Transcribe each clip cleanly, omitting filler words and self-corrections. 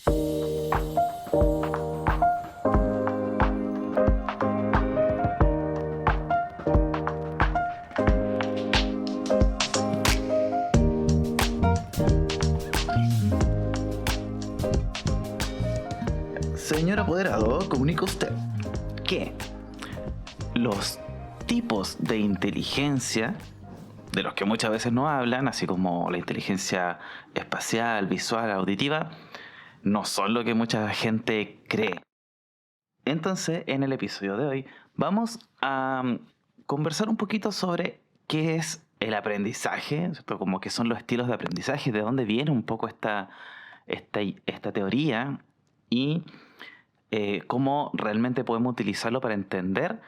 Señor apoderado, comunica usted que los tipos de inteligencia, de los que muchas veces no hablan, así como la inteligencia espacial, visual, auditiva, no son lo que mucha gente cree. Entonces, en el episodio de hoy, vamos a conversar un poquito sobre qué es el aprendizaje, ¿cierto? Como qué son los estilos de aprendizaje, de dónde viene un poco esta teoría y cómo realmente podemos utilizarlo para entender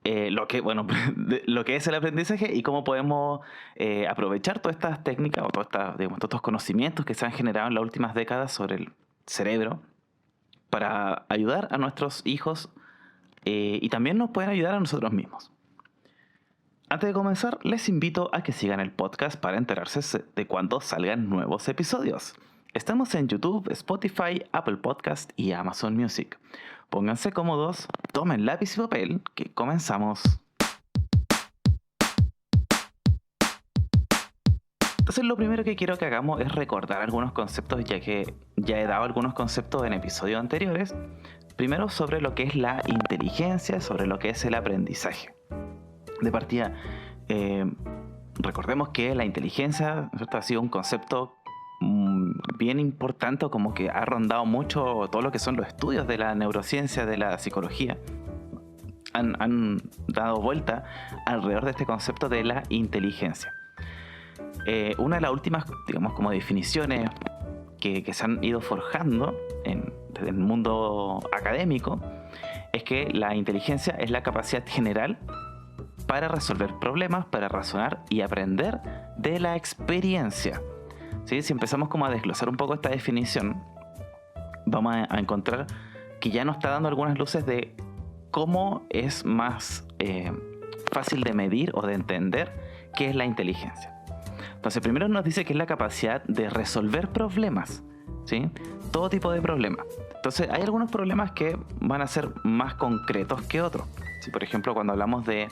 lo que es el aprendizaje y cómo podemos aprovechar todas estas técnicas o todos estos conocimientos que se han generado en las últimas décadas sobre el cerebro para ayudar a nuestros hijos y también nos pueden ayudar a nosotros mismos. Antes de comenzar, les invito a que sigan el podcast para enterarse de cuando salgan nuevos episodios. Estamos en YouTube, Spotify, Apple Podcast y Amazon Music. Pónganse cómodos, tomen lápiz y papel, que comenzamos. Entonces lo primero que quiero que hagamos es recordar algunos conceptos, ya que ya he dado algunos conceptos en episodios anteriores. Primero sobre lo que es la inteligencia, sobre lo que es el aprendizaje. De partida, recordemos que la inteligencia, ¿cierto?, ha sido un concepto bien importante, como que ha rondado mucho todo lo que son los estudios de la neurociencia, de la psicología. Han dado vuelta alrededor de este concepto de la inteligencia. Una de las últimas, digamos, como definiciones que se han ido forjando desde el mundo académico es que la inteligencia es la capacidad general para resolver problemas, para razonar y aprender de la experiencia. ¿Sí? Si empezamos como a desglosar un poco esta definición, vamos a encontrar que ya nos está dando algunas luces de cómo es más fácil de medir o de entender qué es la inteligencia. Entonces, primero nos dice que es la capacidad de resolver problemas, ¿sí? Todo tipo de problemas. Entonces, hay algunos problemas que van a ser más concretos que otros. ¿Sí? Por ejemplo, cuando hablamos de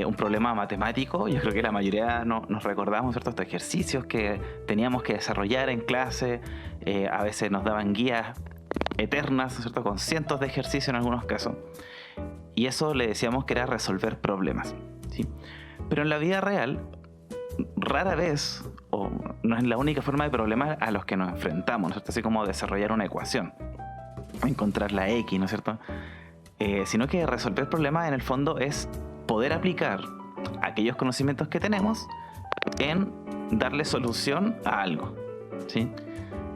un problema matemático, yo creo que la mayoría nos recordamos, ¿cierto?, estos ejercicios que teníamos que desarrollar en clase. A veces nos daban guías eternas, ¿cierto?, con cientos de ejercicios en algunos casos, y eso le decíamos que era resolver problemas, ¿sí? Pero en la vida real, rara vez, o no es la única forma de problemas a los que nos enfrentamos, ¿no es cierto?, así como desarrollar una ecuación, encontrar la X, ¿no es cierto?, sino que resolver problemas en el fondo es poder aplicar aquellos conocimientos que tenemos en darle solución a algo, ¿sí?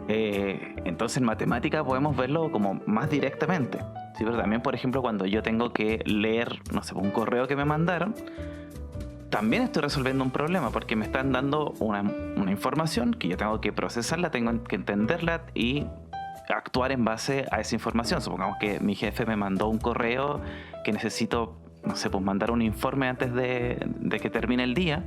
Entonces en matemática podemos verlo como más directamente, ¿sí? Pero también, por ejemplo, cuando yo tengo que leer, no sé, un correo que me mandaron, también estoy resolviendo un problema porque me están dando una información que yo tengo que procesarla, tengo que entenderla y actuar en base a esa información. Supongamos que mi jefe me mandó un correo que necesito, no sé, pues mandar un informe antes de que termine el día.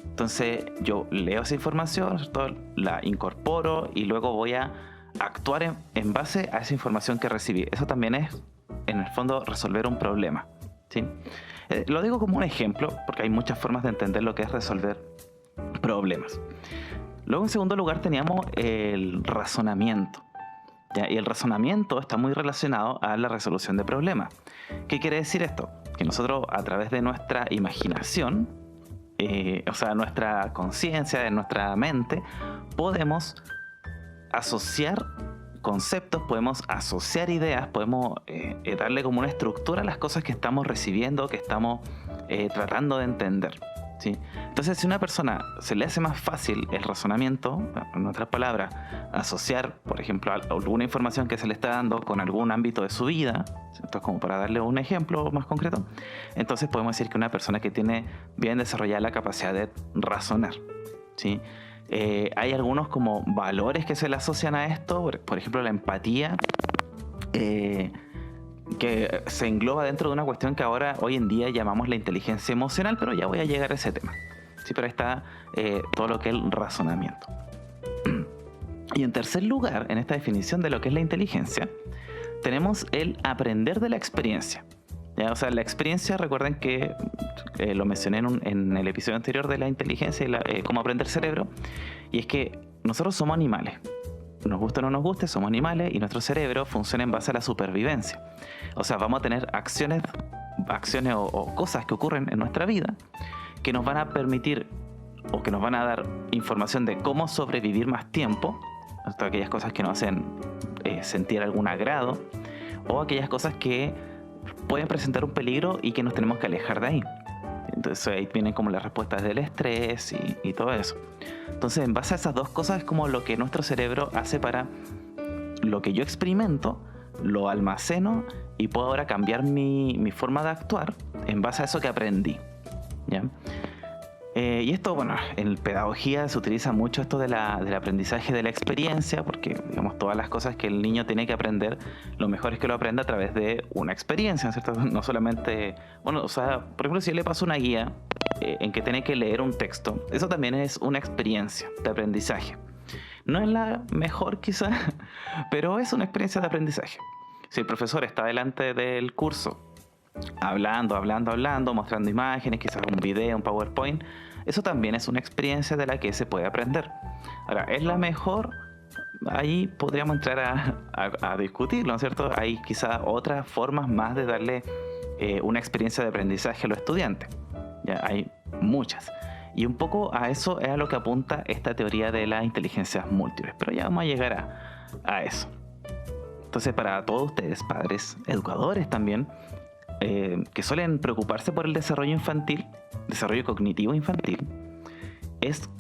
Entonces yo leo esa información, ¿cierto?, la incorporo y luego voy a actuar en base a esa información que recibí. Eso también es, en el fondo, resolver un problema, ¿sí? Lo digo como un ejemplo porque hay muchas formas de entender lo que es resolver problemas. Luego, en segundo lugar, teníamos el razonamiento. ¿Ya? Y el razonamiento está muy relacionado a la resolución de problemas. ¿Qué quiere decir esto? Que nosotros, a través de nuestra imaginación, o sea, nuestra conciencia, de nuestra mente, podemos asociar conceptos, podemos asociar ideas, podemos darle como una estructura a las cosas que estamos recibiendo, que estamos tratando de entender, ¿sí? Entonces, si a una persona se le hace más fácil el razonamiento, en otras palabras, asociar, por ejemplo, alguna información que se le está dando con algún ámbito de su vida, entonces, como para darle un ejemplo más concreto, entonces podemos decir que una persona que tiene bien desarrollada la capacidad de razonar, ¿sí? Hay algunos como valores que se le asocian a esto, por ejemplo, la empatía, que se engloba dentro de una cuestión que ahora, hoy en día, llamamos la inteligencia emocional, pero ya voy a llegar a ese tema. Sí, pero ahí está todo lo que es el razonamiento. Y en tercer lugar, en esta definición de lo que es la inteligencia, tenemos el aprender de la experiencia. ¿Ya? O sea, la experiencia, recuerden que lo mencioné en el episodio anterior de la inteligencia y cómo aprender cerebro, y es que nosotros somos animales. Nos guste o no nos guste, somos animales y nuestro cerebro funciona en base a la supervivencia. O sea, vamos a tener acciones o cosas que ocurren en nuestra vida que nos van a permitir o que nos van a dar información de cómo sobrevivir más tiempo, hasta aquellas cosas que nos hacen sentir algún agrado, o aquellas cosas que pueden presentar un peligro y que nos tenemos que alejar de ahí. Entonces ahí vienen como las respuestas del estrés y todo eso. Entonces, en base a esas dos cosas es como lo que nuestro cerebro hace para lo que yo experimento, lo almaceno y puedo ahora cambiar mi forma de actuar en base a eso que aprendí, ¿ya? Y esto, bueno, en pedagogía se utiliza mucho esto del aprendizaje de la experiencia, porque, digamos, todas las cosas que el niño tiene que aprender, lo mejor es que lo aprenda a través de una experiencia, ¿cierto? No solamente, bueno, o sea, por ejemplo, si yo le paso una guía en que tiene que leer un texto, eso también es una experiencia de aprendizaje. No es la mejor quizá, pero es una experiencia de aprendizaje. Si el profesor está delante del curso, hablando, mostrando imágenes, quizás un video, un PowerPoint, eso también es una experiencia de la que se puede aprender. Ahora, ¿es la mejor? Ahí podríamos entrar a discutirlo, ¿no es cierto? Hay quizás otras formas más de darle una experiencia de aprendizaje a los estudiantes. Ya hay muchas. Y un poco a eso es a lo que apunta esta teoría de las inteligencias múltiples. Pero ya vamos a llegar a eso. Entonces, para todos ustedes, padres, educadores también, que suelen preocuparse por el desarrollo infantil, desarrollo cognitivo infantil, es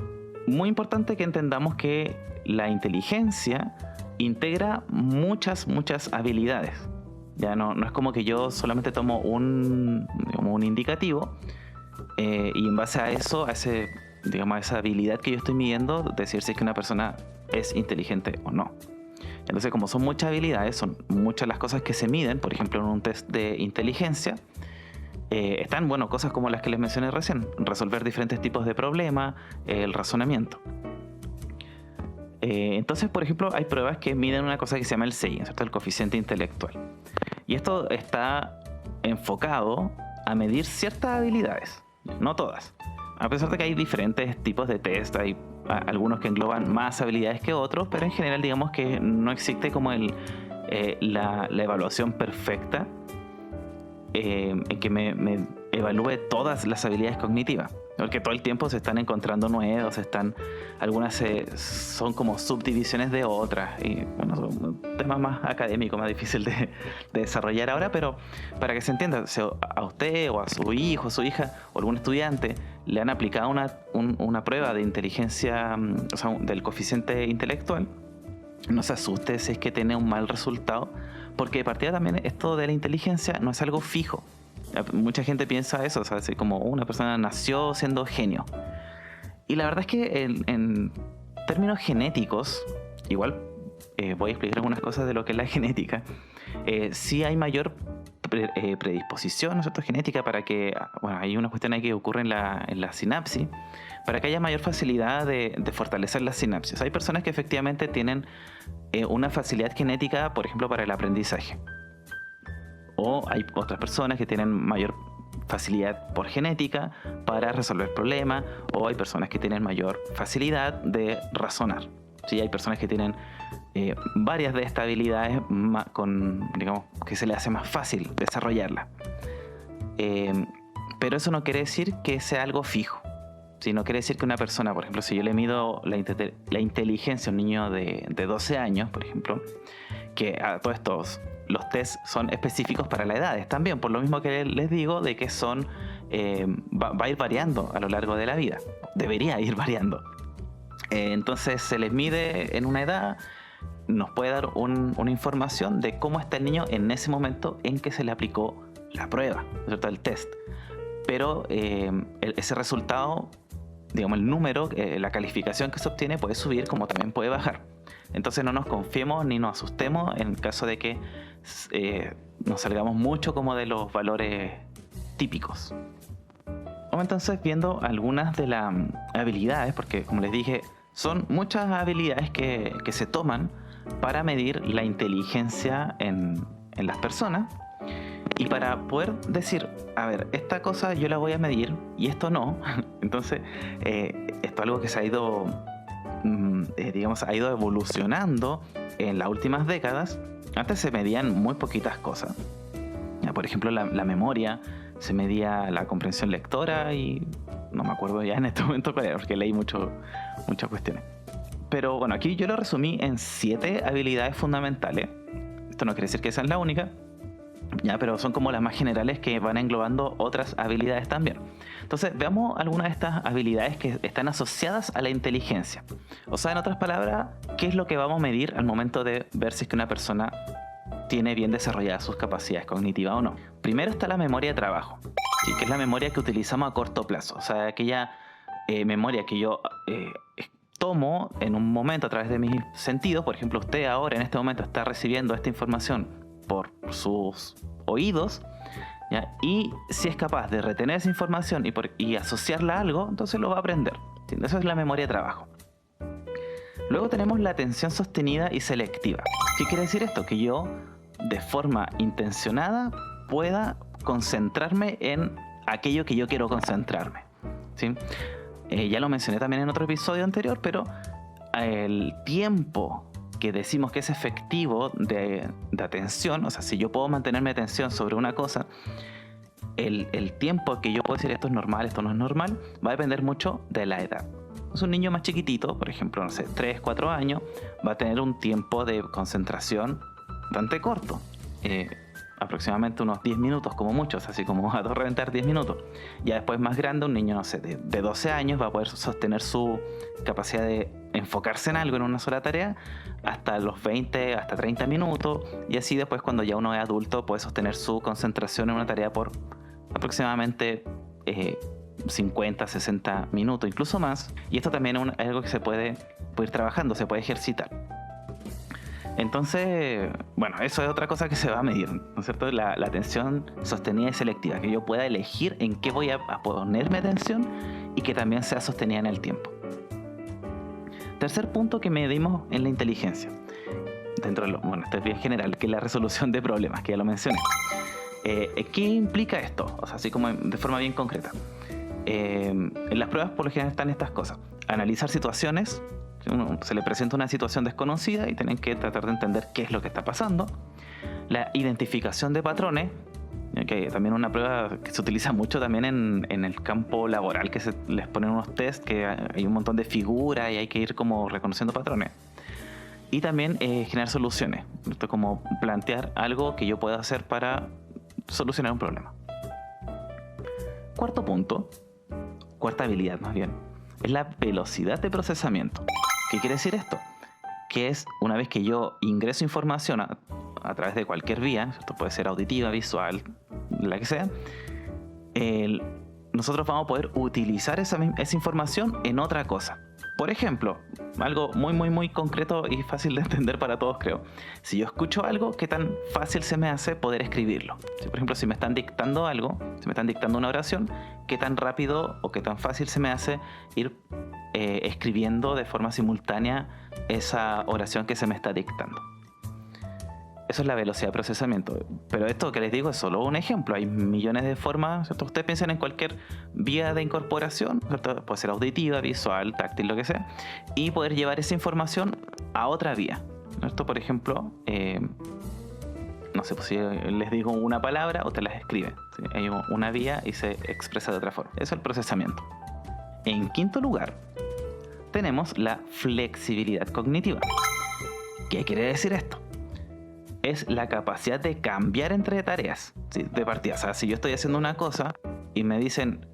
muy importante que entendamos que la inteligencia integra muchas habilidades. Ya no es como que yo solamente tomo un indicativo y en base a eso, a esa habilidad que yo estoy midiendo, decir si es que una persona es inteligente o no. Entonces, como son muchas habilidades, son muchas las cosas que se miden, por ejemplo, en un test de inteligencia, están, bueno, cosas como las que les mencioné recién, resolver diferentes tipos de problemas, el razonamiento. Entonces, por ejemplo, hay pruebas que miden una cosa que se llama el CI, ¿cierto? El coeficiente intelectual. Y esto está enfocado a medir ciertas habilidades, no todas. A pesar de que hay diferentes tipos de test, hay algunos que engloban más habilidades que otros, pero en general digamos que no existe como la evaluación perfecta en que me evalúe todas las habilidades cognitivas, porque todo el tiempo se están encontrando nuevos, algunas son como subdivisiones de otras, y bueno, son un tema más académico, más difícil de desarrollar ahora, pero para que se entienda, si a usted o a su hijo, su hija o algún estudiante le han aplicado una prueba de inteligencia, o sea, del coeficiente intelectual, no se asuste si es que tiene un mal resultado, porque de partida también esto de la inteligencia no es algo fijo. Mucha gente piensa eso, o sea, así como una persona nació siendo genio. Y la verdad es que en términos genéticos, igual voy a explicar algunas cosas de lo que es la genética, sí hay mayor predisposición, ¿no es cierto?, genética para que, bueno, hay una cuestión ahí que ocurre en la sinapsis, para que haya mayor facilidad de fortalecer las sinapsis. Hay personas que efectivamente tienen una facilidad genética, por ejemplo, para el aprendizaje. O hay otras personas que tienen mayor facilidad por genética para resolver problemas, o hay personas que tienen mayor facilidad de razonar. Sí, hay personas que tienen varias de estas habilidades digamos, que se les hace más fácil desarrollarlas. Pero eso no quiere decir que sea algo fijo. Sí, no quiere decir que una persona, por ejemplo, si yo le mido la inteligencia a un niño de 12 años, por ejemplo, que a todos estos los tests son específicos para las edades también, por lo mismo que les digo de que va a ir variando a lo largo de la vida, debería ir variando. Entonces se les mide en una edad, nos puede dar una información de cómo está el niño en ese momento en que se le aplicó la prueba, ¿cierto?, el test. Pero ese resultado, digamos, el número, la calificación que se obtiene puede subir como también puede bajar. Entonces no nos confiemos ni nos asustemos en caso de que nos salgamos mucho como de los valores típicos. Vamos entonces viendo algunas de las habilidades, porque como les dije, Son muchas habilidades que se toman para medir la inteligencia en las personas y para poder decir, a ver, esta cosa yo la voy a medir y esto no. Entonces, esto es algo que se ha ido, digamos, ha ido evolucionando en las últimas décadas. Antes se medían muy poquitas cosas. Ya, por ejemplo, la memoria, se medía la comprensión lectora y no me acuerdo ya en este momento cuál era, porque leí muchas cuestiones. Pero bueno, aquí yo lo resumí en 7 habilidades fundamentales. Esto no quiere decir que sean la única, ya, pero son como las más generales que van englobando otras habilidades también. Entonces, veamos algunas de estas habilidades que están asociadas a la inteligencia. O sea, en otras palabras, ¿qué es lo que vamos a medir al momento de ver si es que una persona tiene bien desarrolladas sus capacidades cognitivas o no? Primero está la memoria de trabajo, ¿sí? Que es la memoria que utilizamos a corto plazo. O sea, aquella memoria que yo tomo en un momento a través de mis sentidos. Por ejemplo, usted ahora en este momento está recibiendo esta información por sus oídos, ¿ya? Y si es capaz de retener esa información y asociarla a algo, entonces lo va a aprender, ¿sí? Eso es la memoria de trabajo. Luego tenemos la atención sostenida y selectiva. ¿Qué quiere decir esto? Que yo, de forma intencionada, pueda concentrarme en aquello que yo quiero concentrarme, ¿sí? Ya lo mencioné también en otro episodio anterior, pero el tiempo que decimos que es efectivo de atención, o sea, si yo puedo mantener mi atención sobre una cosa, el tiempo que yo puedo decir esto es normal, esto no es normal, va a depender mucho de la edad. Entonces, un niño más chiquitito, por ejemplo, no sé, 3, 4 años, va a tener un tiempo de concentración bastante corto. Aproximadamente unos 10 minutos como muchos, así como a reventar 10 minutos. Ya después más grande, un niño, no sé, de 12 años va a poder sostener su capacidad de enfocarse en algo, en una sola tarea, hasta los 20, hasta 30 minutos. Y así después, cuando ya uno es adulto, puede sostener su concentración en una tarea por aproximadamente 50, 60 minutos, incluso más. Y esto también es algo que se puede ir trabajando, se puede ejercitar. Entonces, bueno, eso es otra cosa que se va a medir, ¿no es cierto? La atención sostenida y selectiva, que yo pueda elegir en qué voy a ponerme atención y que también sea sostenida en el tiempo. Tercer punto que medimos en la inteligencia, dentro de bueno, esto es bien general, que es la resolución de problemas, que ya lo mencioné. ¿Qué implica esto? O sea, así como de forma bien concreta. En las pruebas por lo general están estas cosas: analizar situaciones. Se le presenta una situación desconocida y tienen que tratar de entender qué es lo que está pasando. La identificación de patrones, que también una prueba que se utiliza mucho también en el campo laboral, que se les ponen unos test que hay un montón de figuras y hay que ir como reconociendo patrones. Y también generar soluciones, esto como plantear algo que yo pueda hacer para solucionar un problema. Cuarto punto, cuarta habilidad más bien, es la velocidad de procesamiento. ¿Qué quiere decir esto? Que es una vez que yo ingreso información a través de cualquier vía, esto puede ser auditiva, visual, la que sea, nosotros vamos a poder utilizar esa información en otra cosa. Por ejemplo, algo muy concreto y fácil de entender para todos, creo. Si yo escucho algo, ¿qué tan fácil se me hace poder escribirlo? Si, por ejemplo, si me están dictando algo, si me están dictando una oración, ¿qué tan rápido o qué tan fácil se me hace ir escribiendo de forma simultánea esa oración que se me está dictando? Eso es la velocidad de procesamiento. Pero esto que les digo es solo un ejemplo. Hay millones de formas, ¿cierto? Ustedes piensan en cualquier vía de incorporación, ¿cierto? Puede ser auditiva, visual, táctil, lo que sea, y poder llevar esa información a otra vía, ¿cierto? Por ejemplo, no sé, pues si les digo una palabra, ustedes las escriben, ¿sí? Hay una vía y se expresa de otra forma. Eso es el procesamiento. En quinto lugar, tenemos la flexibilidad cognitiva. ¿Qué quiere decir esto? Es la capacidad de cambiar entre tareas, ¿sí? De partida. O sea, si yo estoy haciendo una cosa y me dicen,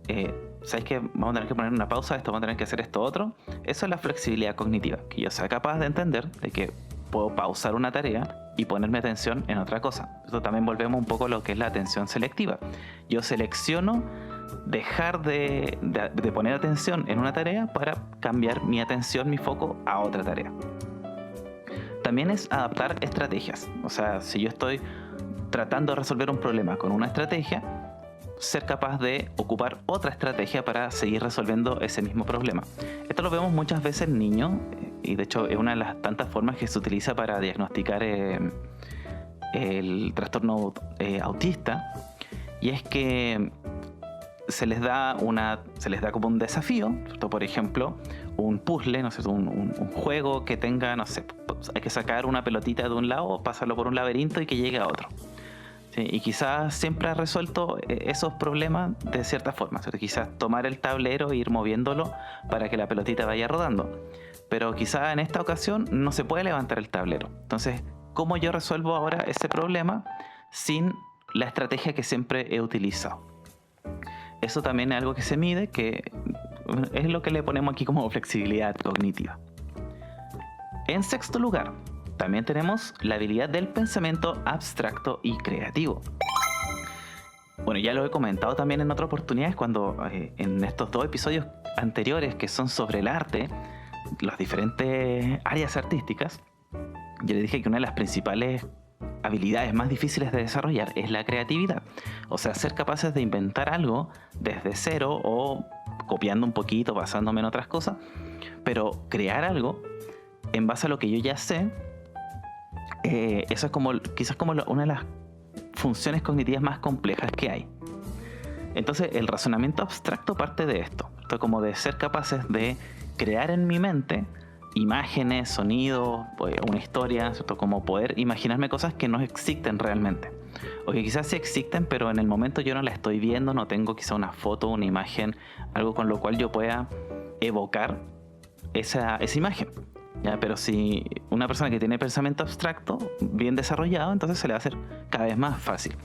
¿sabes qué? Vamos a tener que poner una pausa a esto, vamos a tener que hacer esto otro. Eso es la flexibilidad cognitiva, que yo sea capaz de entender de que puedo pausar una tarea y ponerme atención en otra cosa. Esto también volvemos un poco a lo que es la atención selectiva. Yo selecciono dejar de poner atención en una tarea para cambiar mi atención, mi foco a otra tarea. También es adaptar estrategias. O sea, si yo estoy tratando de resolver un problema con una estrategia, ser capaz de ocupar otra estrategia para seguir resolviendo ese mismo problema. Esto lo vemos muchas veces en niños, y de hecho es una de las tantas formas que se utiliza para diagnosticar el trastorno autista, y es que se les da como un desafío, ¿cierto? Por ejemplo, un puzzle, no sé, un juego que tenga, no sé, hay que sacar una pelotita de un lado, pasarlo por un laberinto y que llegue a otro. ¿Sí? Y quizás siempre ha resuelto esos problemas de cierta forma, ¿cierto? Quizás tomar el tablero e ir moviéndolo para que la pelotita vaya rodando. Pero quizás en esta ocasión no se puede levantar el tablero. Entonces, ¿cómo yo resuelvo ahora ese problema sin la estrategia que siempre he utilizado? Eso también es algo que se mide, que es lo que le ponemos aquí como flexibilidad cognitiva. En sexto lugar, también tenemos la habilidad del pensamiento abstracto y creativo. Bueno, ya lo he comentado también en otras oportunidades cuando en estos 2 episodios anteriores que son sobre el arte, las diferentes áreas artísticas, yo le dije que una de las principales habilidades más difíciles de desarrollar es la creatividad. O sea, ser capaces de inventar algo desde cero o copiando un poquito, basándome en otras cosas, pero crear algo en base a lo que yo ya sé, eso es como quizás como una de las funciones cognitivas más complejas que hay. Entonces, el razonamiento abstracto parte de esto, como de ser capaces de crear en mi mente imágenes, sonidos, pues, una historia, ¿cierto? Como poder imaginarme cosas que no existen realmente. O que quizás sí existen, pero en el momento yo no la estoy viendo, no tengo quizá una foto, una imagen, algo con lo cual yo pueda evocar esa imagen. ¿Ya? Pero si una persona que tiene pensamiento abstracto bien desarrollado, entonces se le va a hacer cada vez más fácil.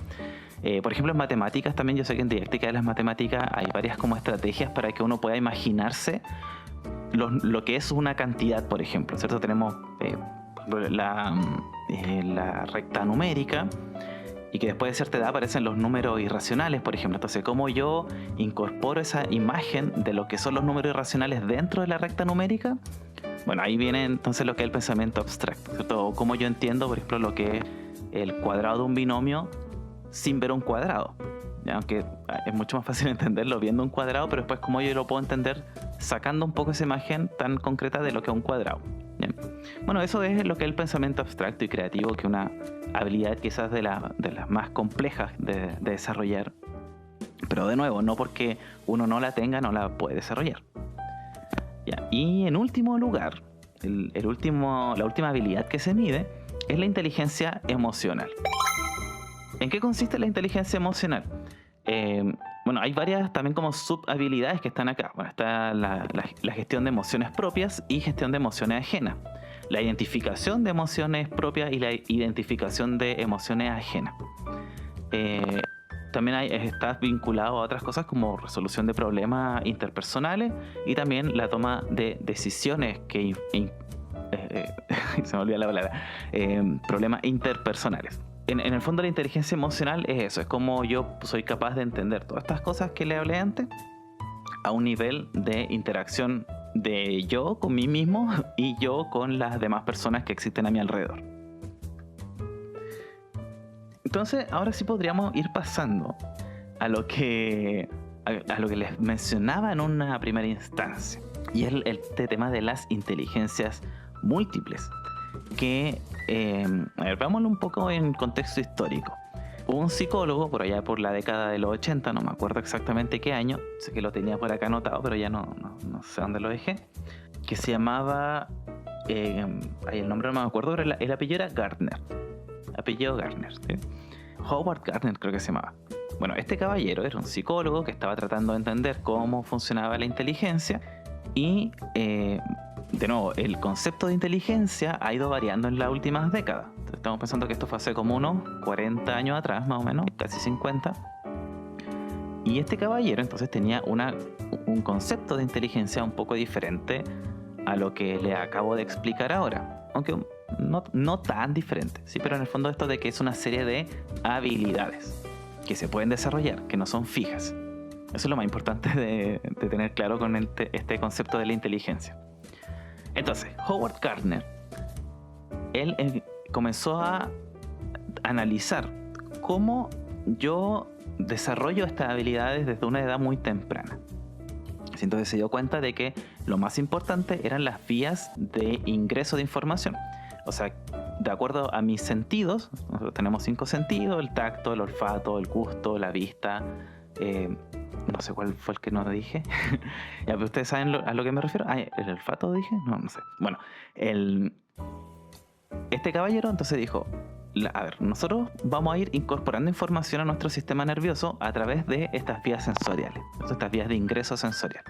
Por ejemplo, en matemáticas también, yo sé que en didáctica de las matemáticas hay varias como estrategias para que uno pueda imaginarse lo que es una cantidad, por ejemplo, ¿cierto? Tenemos la recta numérica, y que después de cierta edad aparecen los números irracionales, por ejemplo. Entonces, ¿cómo yo incorporo esa imagen de lo que son los números irracionales dentro de la recta numérica? Bueno, ahí viene entonces lo que es el pensamiento abstracto, ¿cierto? O cómo yo entiendo, por ejemplo, lo que es el cuadrado de un binomio sin ver un cuadrado. ¿Ya? Aunque es mucho más fácil entenderlo viendo un cuadrado, pero después cómo yo lo puedo entender sacando un poco esa imagen tan concreta de lo que es un cuadrado. ¿Bien? Bueno, eso es lo que es el pensamiento abstracto y creativo, que es una habilidad quizás de las más complejas de desarrollar. Pero de nuevo, no porque uno no la tenga, no la puede desarrollar. ¿Ya? Y en último lugar, la última habilidad que se mide es la inteligencia emocional. ¿En qué consiste la inteligencia emocional? Bueno, hay varias también como subhabilidades que están acá. Bueno, está la gestión de emociones propias y gestión de emociones ajenas. La identificación de emociones propias y la identificación de emociones ajenas. También está vinculado a otras cosas como resolución de problemas interpersonales y también la toma de decisiones que se me olvidó la palabra, problemas interpersonales. En el fondo, la inteligencia emocional es eso, es como yo soy capaz de entender todas estas cosas que le hablé antes a un nivel de interacción de yo con mí mismo y yo con las demás personas que existen a mi alrededor. Entonces, ahora sí podríamos ir pasando a lo que les mencionaba en una primera instancia, y es este tema de las inteligencias múltiples, que, a ver, veámoslo un poco en contexto histórico. Hubo un psicólogo por allá por la década de los 80, no me acuerdo exactamente qué año, sé que lo tenía por acá anotado, pero ya no sé dónde lo dejé, que se llamaba, el nombre no me acuerdo, pero el apellido era Gardner. Apellido Gardner, ¿sí? Howard Gardner creo que se llamaba. Bueno, este caballero era un psicólogo que estaba tratando de entender cómo funcionaba la inteligencia y, de nuevo, el concepto de inteligencia ha ido variando en las últimas décadas. Entonces, estamos pensando que esto fue hace como unos 40 años atrás, más o menos, casi 50. Y este caballero entonces tenía un concepto de inteligencia un poco diferente a lo que le acabo de explicar ahora. Aunque no tan diferente, ¿sí? Pero en el fondo esto de que es una serie de habilidades que se pueden desarrollar, que no son fijas. Eso es lo más importante de tener claro con este concepto de la inteligencia. Entonces, Howard Gardner, él comenzó a analizar cómo yo desarrollo estas habilidades desde una edad muy temprana. Entonces se dio cuenta de que lo más importante eran las vías de ingreso de información. O sea, de acuerdo a mis sentidos, nosotros tenemos 5 sentidos: el tacto, el olfato, el gusto, la vista. No sé cuál fue el que no dije. Ya, pero ustedes saben a lo que me refiero. Ah, ¿el olfato dije? No sé. Bueno, este caballero entonces dijo, a ver, nosotros vamos a ir incorporando información a nuestro sistema nervioso a través de estas vías sensoriales, estas vías de ingreso sensorial.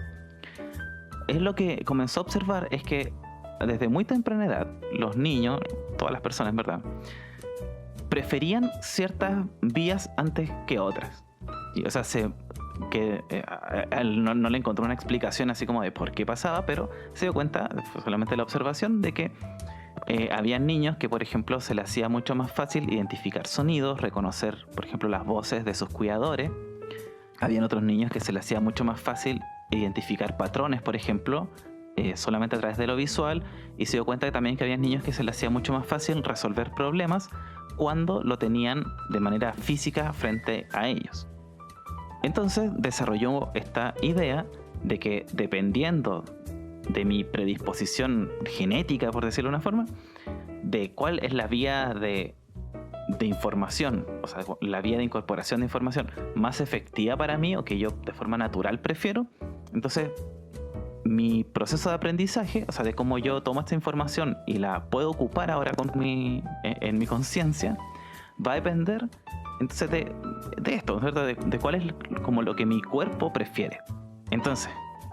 Es lo que comenzó a observar, es que desde muy temprana edad, los niños, todas las personas, en verdad, preferían ciertas vías antes que otras. Y, o sea, no le encontró una explicación así como de por qué pasaba, pero se dio cuenta, fue solamente la observación, de que había niños que, por ejemplo, se les hacía mucho más fácil identificar sonidos, reconocer, por ejemplo, las voces de sus cuidadores. Habían otros niños que se les hacía mucho más fácil identificar patrones, por ejemplo, solamente a través de lo visual, y se dio cuenta también que había niños que se les hacía mucho más fácil resolver problemas cuando lo tenían de manera física frente a ellos. Entonces desarrolló esta idea de que, dependiendo de mi predisposición genética, por decirlo de una forma, de cuál es la vía de información, o sea, la vía de incorporación de información más efectiva para mí, o que yo de forma natural prefiero, entonces mi proceso de aprendizaje, o sea, de cómo yo tomo esta información y la puedo ocupar ahora en mi conciencia, va a depender entonces de esto, ¿cierto? De cuál es como lo que mi cuerpo prefiere. Entonces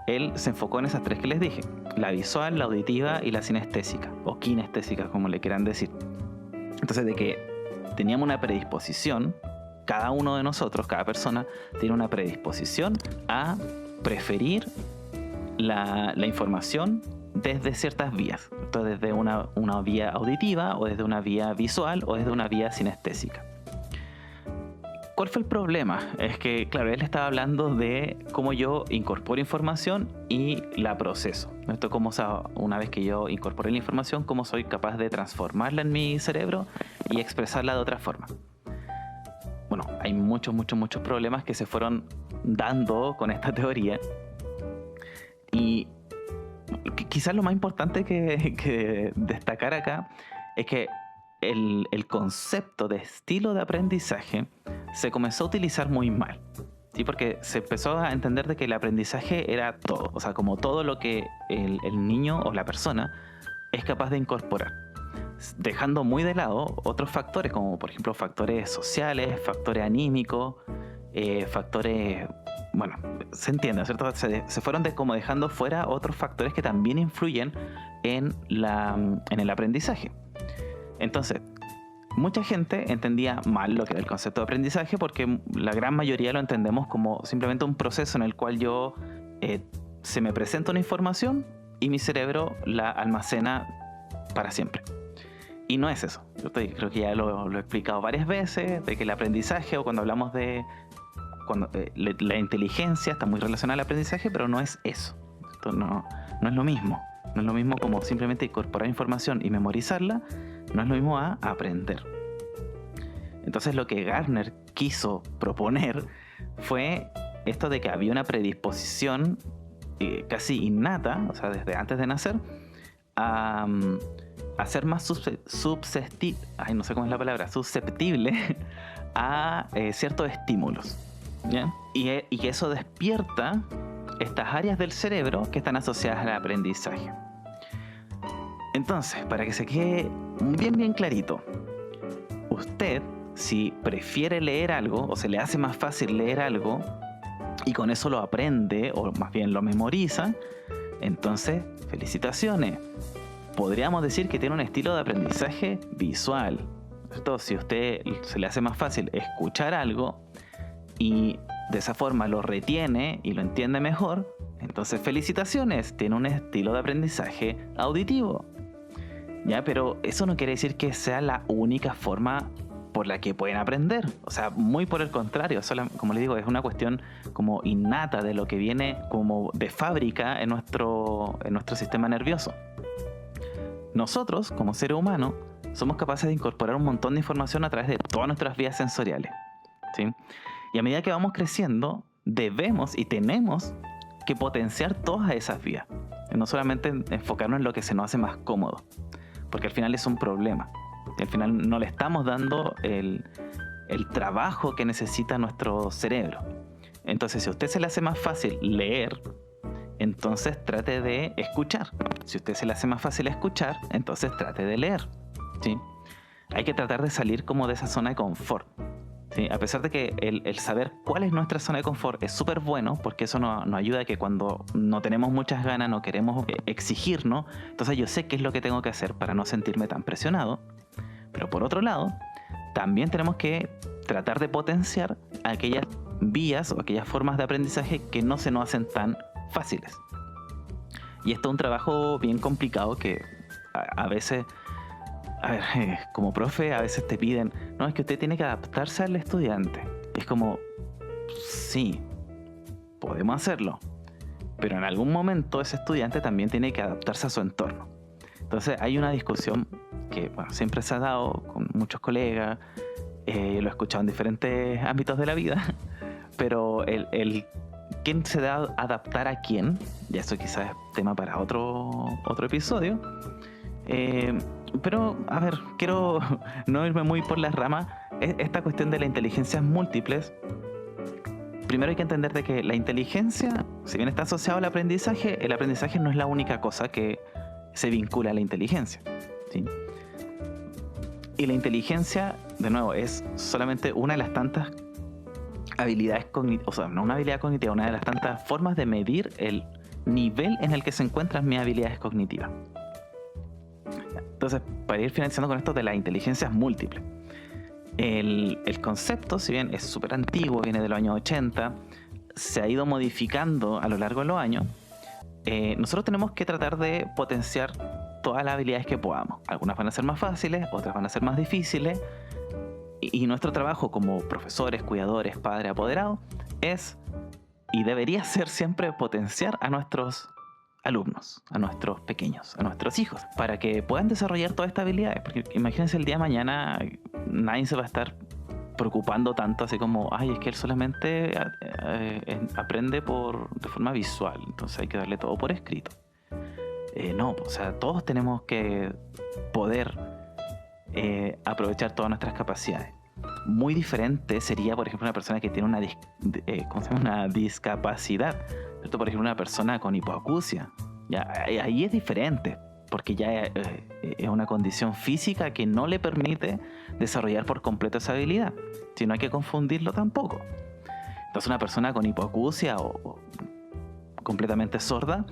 él se enfocó en esas 3 que les dije: la visual, la auditiva y la sinestésica, o kinestésica, como le quieran decir. Entonces, de que teníamos una predisposición, cada uno de nosotros, cada persona, tiene una predisposición a preferir la información desde ciertas vías. Entonces, desde una vía auditiva, o desde una vía visual, o desde una vía sinestésica. ¿Cuál fue el problema? Es que, claro, él estaba hablando de cómo yo incorporo información y la proceso. Esto, como, o sea, una vez que yo incorporé la información, cómo soy capaz de transformarla en mi cerebro y expresarla de otra forma. Bueno, hay muchos problemas que se fueron dando con esta teoría. Y quizás lo más importante que destacar acá es que el concepto de estilo de aprendizaje se comenzó a utilizar muy mal, ¿sí? Porque se empezó a entender de que el aprendizaje era todo, o sea, como todo lo que el niño o la persona es capaz de incorporar, dejando muy de lado otros factores, como por ejemplo factores sociales, factores anímicos, factores, bueno, se entiende, ¿cierto? Se fueron como dejando fuera otros factores que también influyen en el aprendizaje. Entonces, mucha gente entendía mal lo que era el concepto de aprendizaje, porque la gran mayoría lo entendemos como simplemente un proceso en el cual se me presenta una información y mi cerebro la almacena para siempre. Y no es eso. Yo creo que ya lo he explicado varias veces, de que el aprendizaje, o cuando hablamos de la inteligencia, está muy relacionada al aprendizaje, pero no es eso. Esto no es lo mismo. No es lo mismo como simplemente incorporar información y memorizarla. No es lo mismo a aprender. Entonces, lo que Gardner quiso proponer fue esto de que había una predisposición casi innata, o sea, desde antes de nacer, a ser más susceptible a ciertos estímulos, ¿ya? Y que eso despierta estas áreas del cerebro que están asociadas al aprendizaje. Entonces, para que se quede bien clarito, usted, si prefiere leer algo, o se le hace más fácil leer algo, y con eso lo aprende, o más bien lo memoriza, entonces, felicitaciones. Podríamos decir que tiene un estilo de aprendizaje visual, ¿cierto? Si a usted se le hace más fácil escuchar algo y de esa forma lo retiene y lo entiende mejor, entonces felicitaciones, tiene un estilo de aprendizaje auditivo. Ya, pero eso no quiere decir que sea la única forma por la que pueden aprender. O sea, muy por el contrario, como les digo, es una cuestión como innata de lo que viene como de fábrica en nuestro sistema nervioso. Nosotros, como seres humanos, somos capaces de incorporar un montón de información a través de todas nuestras vías sensoriales. ¿sí? Y a medida que vamos creciendo, debemos y tenemos que potenciar todas esas vías. Y no solamente enfocarnos en lo que se nos hace más cómodo, porque al final es un problema. Y al final no le estamos dando el trabajo que necesita nuestro cerebro. Entonces, si a usted se le hace más fácil leer, entonces trate de escuchar. Si a usted se le hace más fácil escuchar, entonces trate de leer, ¿sí? Hay que tratar de salir como de esa zona de confort, ¿sí? A pesar de que el saber cuál es nuestra zona de confort es súper bueno, porque eso nos ayuda a que cuando no tenemos muchas ganas, no queremos exigirnos, entonces yo sé qué es lo que tengo que hacer para no sentirme tan presionado. Pero por otro lado, también tenemos que tratar de potenciar aquellas vías o aquellas formas de aprendizaje que no se nos hacen tan fáciles. Y esto es un trabajo bien complicado que a veces, a ver, como profe, a veces te piden, no, es que usted tiene que adaptarse al estudiante. Es como, sí, podemos hacerlo, pero en algún momento ese estudiante también tiene que adaptarse a su entorno. Entonces hay una discusión que siempre se ha dado con muchos colegas, lo he escuchado en diferentes ámbitos de la vida, pero el quién se da a adaptar a quién, y eso quizás es tema para otro episodio, pero a ver, quiero no irme muy por las ramas. Esta cuestión de las inteligencias múltiples, primero hay que entender de que la inteligencia, si bien está asociado al aprendizaje, el aprendizaje no es la única cosa que se vincula a la inteligencia, ¿sí? Y la inteligencia, de nuevo, es solamente una de las tantas habilidades cognitivas, o sea, no una habilidad cognitiva, una de las tantas formas de medir el nivel en el que se encuentran mis habilidades cognitivas. Entonces, para ir finalizando con esto de las inteligencias múltiples, el concepto, si bien es súper antiguo, viene de los años 80, se ha ido modificando a lo largo de los años. Nosotros tenemos que tratar de potenciar todas las habilidades que podamos. Algunas van a ser más fáciles, otras van a ser más difíciles. Y nuestro trabajo como profesores, cuidadores, padres, apoderados es, y debería ser siempre, potenciar a nuestros alumnos, a nuestros pequeños, a nuestros hijos, para que puedan desarrollar todas estas habilidades. Porque imagínense, el día de mañana nadie se va a estar preocupando tanto así como, ay, es que él solamente aprende de forma visual, entonces hay que darle todo por escrito. No, o sea, todos tenemos que poder aprovechar todas nuestras capacidades. Muy diferente sería, por ejemplo, una persona que tiene una discapacidad, ¿cierto? Por ejemplo, una persona con hipoacusia. Ya, ahí es diferente, porque ya es una condición física que no le permite desarrollar por completo esa habilidad. Si no hay que confundirlo tampoco. Entonces, una persona con hipoacusia o completamente sorda,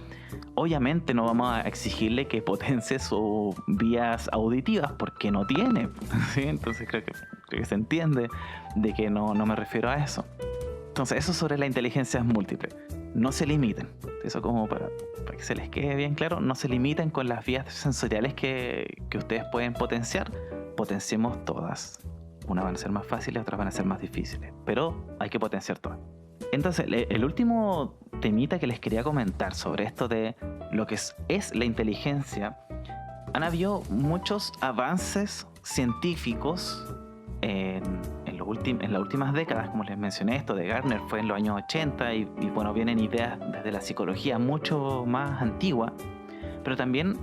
obviamente no vamos a exigirle que potencie sus vías auditivas porque no tiene, ¿sí? Entonces creo que se entiende de que no me refiero a eso. Entonces eso sobre las inteligencias múltiples. No se limiten, eso como para que se les quede bien claro, no se limiten con las vías sensoriales que ustedes pueden potenciar. Potenciemos todas. Unas van a ser más fáciles, otras van a ser más difíciles, pero hay que potenciar todas. Entonces, el último temita que les quería comentar sobre esto de lo que es la inteligencia, han habido muchos avances científicos en las últimas décadas, como les mencioné, esto de Gardner fue en los años 80 y bueno, vienen ideas desde la psicología mucho más antigua, pero también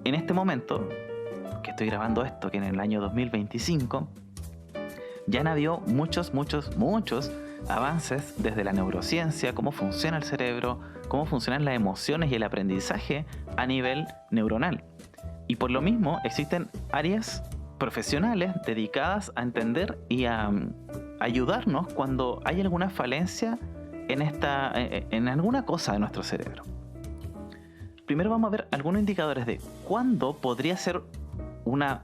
en este momento, que estoy grabando esto, que en el año 2025, ya han habido muchos avances desde la neurociencia, cómo funciona el cerebro, cómo funcionan las emociones y el aprendizaje a nivel neuronal. Y por lo mismo existen áreas profesionales dedicadas a entender y a ayudarnos cuando hay alguna falencia en alguna cosa de nuestro cerebro. Primero vamos a ver algunos indicadores de cuándo podría ser una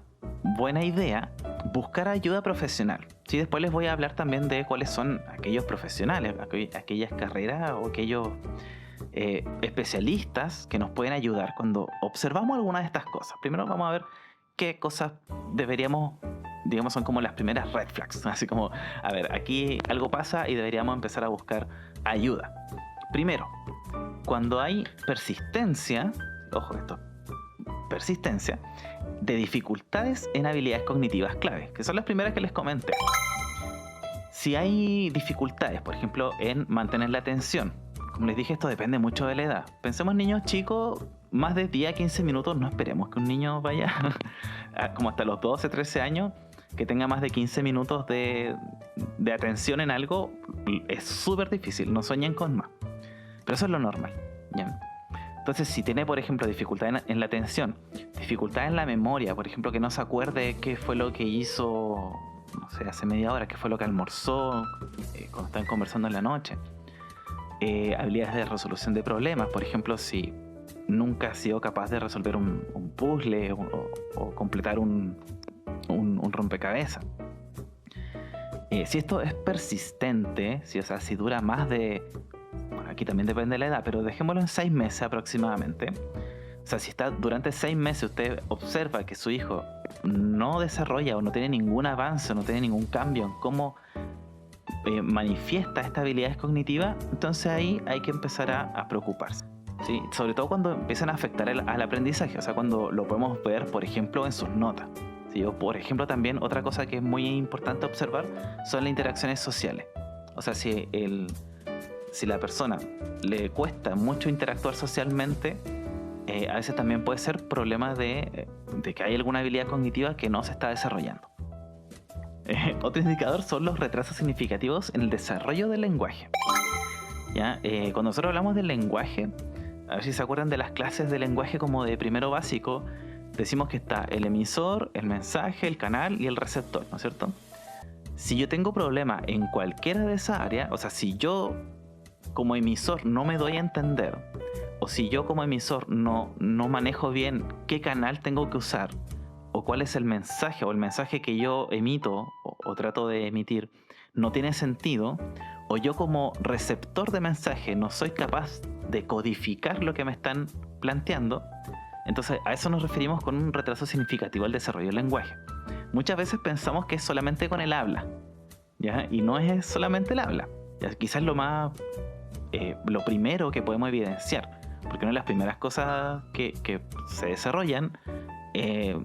buena idea buscar ayuda profesional. Sí, después les voy a hablar también de cuáles son aquellos profesionales, aquellas carreras o aquellos especialistas que nos pueden ayudar cuando observamos alguna de estas cosas. Primero vamos a ver qué cosas deberíamos, digamos, son como las primeras red flags. Así como, a ver, aquí algo pasa y deberíamos empezar a buscar ayuda. Primero, cuando hay persistencia, ojo esto, persistencia de dificultades en habilidades cognitivas clave, que son las primeras que les comenté. Si hay dificultades, por ejemplo, en mantener la atención, como les dije, esto depende mucho de la edad. Pensemos en niños chicos, más de 10 a 15 minutos, no esperemos que un niño vaya como hasta los 12, 13 años, que tenga más de 15 minutos de atención en algo, es súper difícil, no sueñen con más. Pero eso es lo normal, ¿ya? Entonces, si tiene, por ejemplo, dificultad en la atención, dificultad en la memoria, por ejemplo, que no se acuerde qué fue lo que hizo, no sé, hace media hora, qué fue lo que almorzó, cuando están conversando en la noche. Habilidades de resolución de problemas, por ejemplo, si nunca ha sido capaz de resolver un puzzle o completar un rompecabezas. Si esto es persistente, o sea, si dura más de... Bueno, aquí también depende de la edad, pero dejémoslo en 6 meses aproximadamente. O sea, si está durante 6 meses usted observa que su hijo no desarrolla o no tiene ningún avance, no tiene ningún cambio en cómo manifiesta estas habilidades cognitivas, entonces ahí hay que empezar a preocuparse, ¿sí? Sobre todo cuando empiezan a afectar al aprendizaje, o sea, cuando lo podemos ver, por ejemplo, en sus notas. ¿Sí? O, por ejemplo, también otra cosa que es muy importante observar son las interacciones sociales. O sea, si la persona le cuesta mucho interactuar socialmente, a veces también puede ser problema de que hay alguna habilidad cognitiva que no se está desarrollando. Otro indicador son los retrasos significativos en el desarrollo del lenguaje. ¿Ya? Cuando nosotros hablamos del lenguaje, a ver si se acuerdan de las clases de lenguaje como de primero básico, decimos que está el emisor, el mensaje, el canal y el receptor, ¿no es cierto? Si yo tengo problema en cualquiera de esas áreas, o sea, si yo como emisor no me doy a entender, o si yo como emisor no manejo bien qué canal tengo que usar, o cuál es el mensaje, o el mensaje que yo emito o trato de emitir no tiene sentido, o yo como receptor de mensaje no soy capaz de codificar lo que me están planteando, entonces a eso nos referimos con un retraso significativo al desarrollo del lenguaje. Muchas veces pensamos que es solamente con el habla, ¿ya? Y no es solamente el habla. ¿Ya? Quizás lo primero que podemos evidenciar, porque una de las primeras cosas que se desarrollan es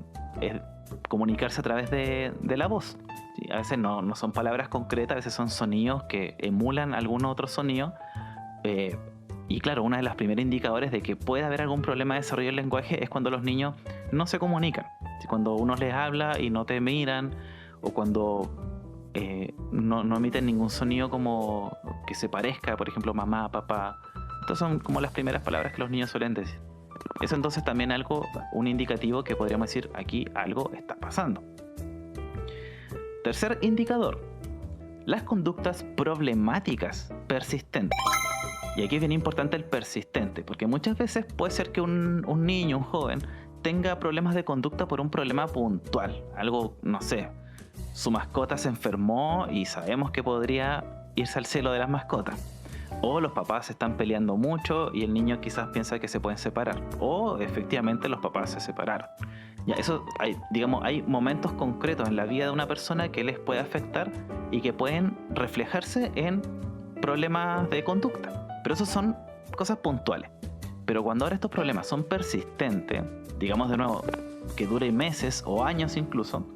comunicarse a través de la voz. ¿Sí? A veces no son palabras concretas, a veces son sonidos que emulan algún otro sonido. Y claro, uno de los primeros indicadores de que puede haber algún problema de desarrollo del lenguaje es cuando los niños no se comunican. ¿Sí? Cuando uno les habla y no te miran, o cuando no emiten ningún sonido como que se parezca, por ejemplo, mamá, papá. Estas son como las primeras palabras que los niños suelen decir. Eso entonces también un indicativo que podríamos decir aquí algo está pasando. Tercer indicador, las conductas problemáticas persistentes. Y aquí es bien importante el persistente, porque muchas veces puede ser que un niño, un joven, tenga problemas de conducta por un problema puntual. Algo, no sé, su mascota se enfermó y sabemos que podría irse al cielo de las mascotas. O los papás se están peleando mucho y el niño quizás piensa que se pueden separar. O efectivamente los papás se separaron. Ya, eso hay momentos concretos en la vida de una persona que les puede afectar y que pueden reflejarse en problemas de conducta. Pero eso son cosas puntuales. Pero cuando ahora estos problemas son persistentes, digamos de nuevo, que duren meses o años incluso,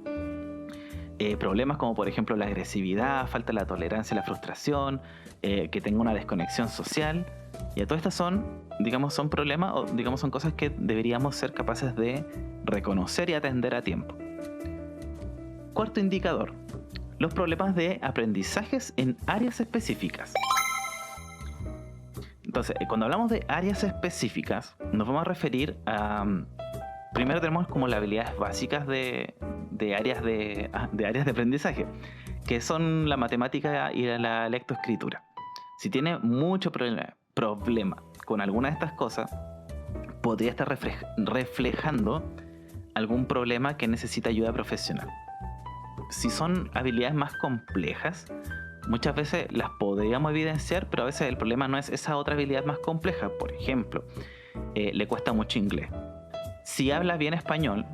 problemas como por ejemplo la agresividad, falta de la tolerancia, la frustración, que tenga una desconexión social, y todas estas son problemas o son cosas que deberíamos ser capaces de reconocer y atender a tiempo. Cuarto indicador, los problemas de aprendizajes en áreas específicas. Entonces, cuando hablamos de áreas específicas, nos vamos a referir a... Primero tenemos como las habilidades básicas de áreas de aprendizaje, que son la matemática y la lectoescritura. Si tiene mucho problema con alguna de estas cosas, podría estar reflejando algún problema que necesita ayuda profesional. Si son habilidades más complejas, muchas veces las podríamos evidenciar, pero a veces el problema no es esa otra habilidad más compleja. Por ejemplo, le cuesta mucho inglés. Si habla bien español,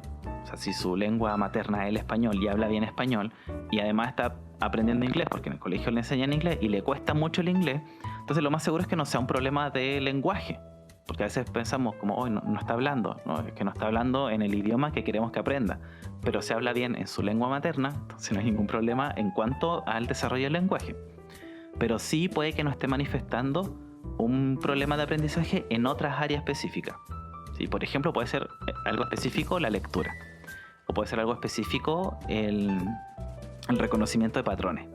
o sea, si su lengua materna es el español y habla bien español, y además está aprendiendo inglés, porque en el colegio le enseñan inglés y le cuesta mucho el inglés, entonces lo más seguro es que no sea un problema de lenguaje, porque a veces pensamos como, hoy no está hablando, ¿no? Es que no está hablando en el idioma que queremos que aprenda, pero se habla bien en su lengua materna, entonces no hay ningún problema en cuanto al desarrollo del lenguaje. Pero sí puede que no esté manifestando un problema de aprendizaje en otras áreas específicas. ¿Sí? Por ejemplo, puede ser algo específico la lectura, o puede ser algo específico el reconocimiento de patrones,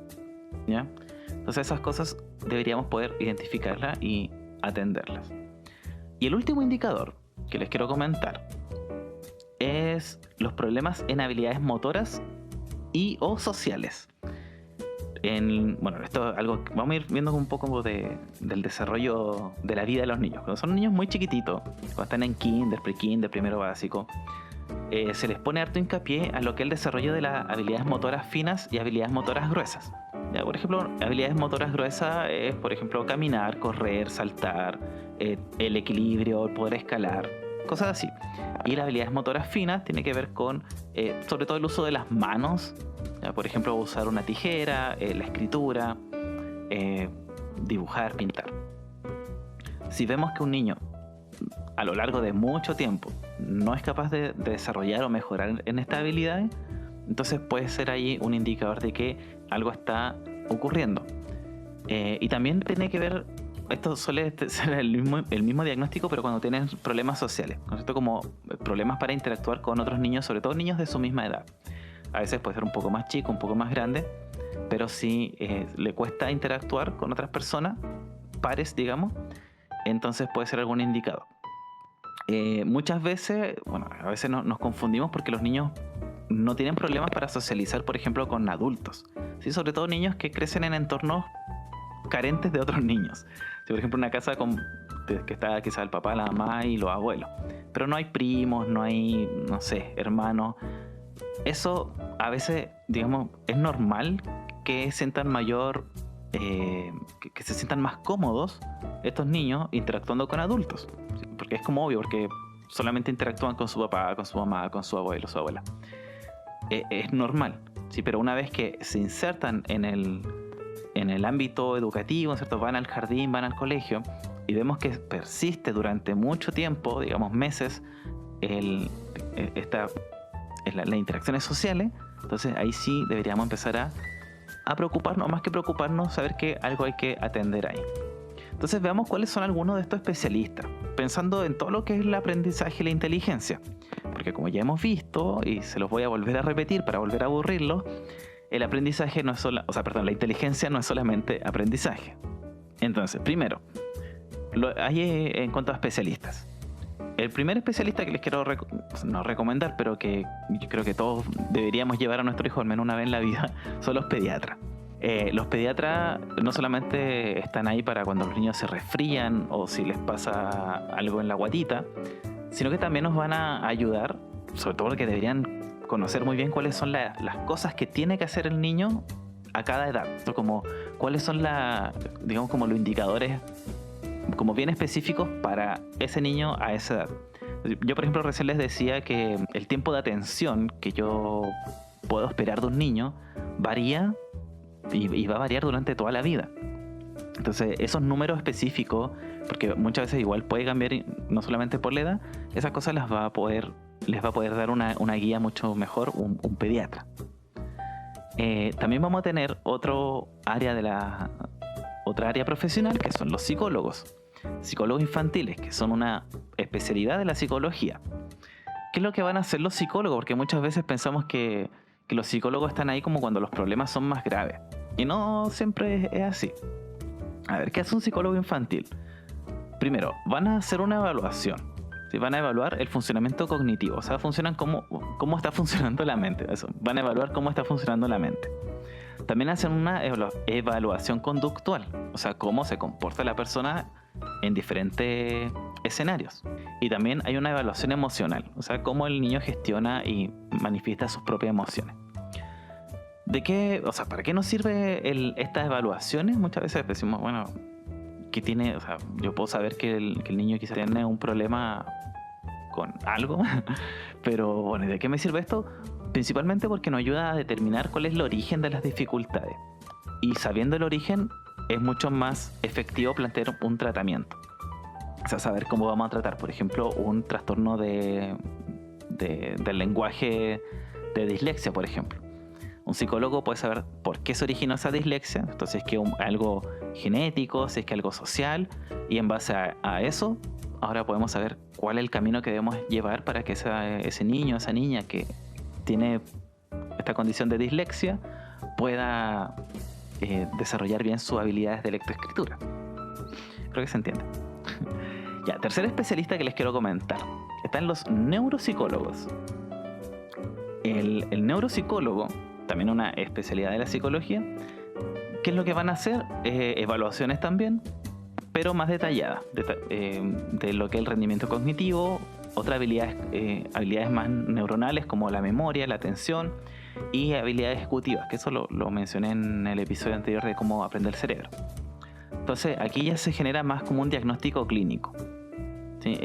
¿ya? Entonces esas cosas deberíamos poder identificarlas y atenderlas. Y el último indicador que les quiero comentar es los problemas en habilidades motoras y o sociales. Bueno, esto es algo que vamos a ir viendo un poco del desarrollo de la vida de los niños. Cuando son niños muy chiquititos, cuando están en kinder, pre-kinder, primero básico, se les pone harto hincapié a lo que es el desarrollo de las habilidades motoras finas y habilidades motoras gruesas. Ya, por ejemplo, habilidades motoras gruesas es, por ejemplo, caminar, correr, saltar, el equilibrio, el poder escalar, cosas así. Y las habilidades motoras finas tienen que ver con, sobre todo, el uso de las manos. Ya, por ejemplo, usar una tijera, la escritura, dibujar, pintar. Si vemos que un niño a lo largo de mucho tiempo no es capaz de desarrollar o mejorar en estas habilidades, entonces puede ser ahí un indicador de que algo está ocurriendo. Y también tiene que ver, esto suele ser el mismo diagnóstico, pero cuando tienen problemas sociales, ¿no es cierto? Como problemas para interactuar con otros niños, sobre todo niños de su misma edad. A veces puede ser un poco más chico, un poco más grande, pero si le cuesta interactuar con otras personas, pares, digamos, entonces puede ser algún indicador. Muchas veces, bueno, a veces nos confundimos porque los niños no tienen problemas para socializar, por ejemplo, con adultos, ¿sí? Sobre todo niños que crecen en entornos carentes de otros niños. Si, por ejemplo, una casa que está quizá el papá, la mamá y los abuelos, pero no hay primos, no hay, no sé, hermanos. Eso a veces, digamos, es normal que sientan mayor, que se sientan más cómodos estos niños interactuando con adultos, ¿sí? Porque es como obvio, porque solamente interactúan con su papá, con su mamá, con su abuelo, su abuela. Es normal, ¿sí? Pero una vez que se insertan en el ámbito educativo, ¿cierto? Van al jardín, van al colegio, y vemos que persiste durante mucho tiempo, digamos meses, las interacciones sociales, entonces ahí sí deberíamos empezar a preocuparnos, más que preocuparnos, saber que algo hay que atender ahí. Entonces veamos cuáles son algunos de estos especialistas, pensando en todo lo que es el aprendizaje y la inteligencia, porque como ya hemos visto, y se los voy a volver a repetir para volver a aburrirlos, el aprendizaje no es la inteligencia no es solamente aprendizaje. Entonces, primero, hay en cuanto a especialistas. El primer especialista que les quiero no recomendar, pero que yo creo que todos deberíamos llevar a nuestro hijo al menos una vez en la vida, son los pediatras. Los pediatras no solamente están ahí para cuando los niños se resfrían o si les pasa algo en la guatita, sino que también nos van a ayudar, sobre todo porque deberían conocer muy bien cuáles son las cosas que tiene que hacer el niño a cada edad, ¿no? Como cuáles son digamos, como los indicadores como bien específicos para ese niño a esa edad. Yo, por ejemplo, recién les decía que el tiempo de atención que yo puedo esperar de un niño varía y va a variar durante toda la vida. Entonces, esos números específicos, porque muchas veces igual puede cambiar no solamente por la edad, esas cosas les va a poder dar una guía mucho mejor un pediatra. También vamos a tener otra área profesional, que son los psicólogos infantiles, que son una especialidad de la psicología. ¿Qué es lo que van a hacer los psicólogos? Porque muchas veces pensamos que los psicólogos están ahí como cuando los problemas son más graves, y no siempre es así. A ver, ¿qué hace un psicólogo infantil? Primero, van a hacer una evaluación, ¿sí? Van a evaluar el funcionamiento cognitivo, o sea, cómo está funcionando la mente. Eso, van a evaluar cómo está funcionando la mente. También hacen una evaluación conductual, o sea, cómo se comporta la persona en diferentes escenarios. Y también hay una evaluación emocional, o sea, cómo el niño gestiona y manifiesta sus propias emociones. ¿Para qué nos sirve estas evaluaciones? Muchas veces decimos, bueno, ¿qué tiene? O sea, yo puedo saber que el niño quizá tiene un problema con algo, pero bueno, ¿de qué me sirve esto? Principalmente porque nos ayuda a determinar cuál es el origen de las dificultades. Y sabiendo el origen, es mucho más efectivo plantear un tratamiento. O sea, saber cómo vamos a tratar, por ejemplo, un trastorno del lenguaje de dislexia, por ejemplo. Un psicólogo puede saber por qué se originó esa dislexia, entonces si es que algo genético, si es que algo social, y en base a eso, ahora podemos saber cuál es el camino que debemos llevar para que ese niño, esa niña que tiene esta condición de dislexia pueda desarrollar bien sus habilidades de lectoescritura. Creo que se entiende. Ya, tercer especialista que les quiero comentar. Están los neuropsicólogos. El neuropsicólogo, también una especialidad de la psicología, ¿qué es lo que van a hacer? Evaluaciones también, pero más detalladas, de lo que es el rendimiento cognitivo, otras habilidades más neuronales como la memoria, la atención y habilidades ejecutivas, que eso lo mencioné en el episodio anterior de cómo aprende el cerebro. Entonces aquí ya se genera más como un diagnóstico clínico, ¿sí?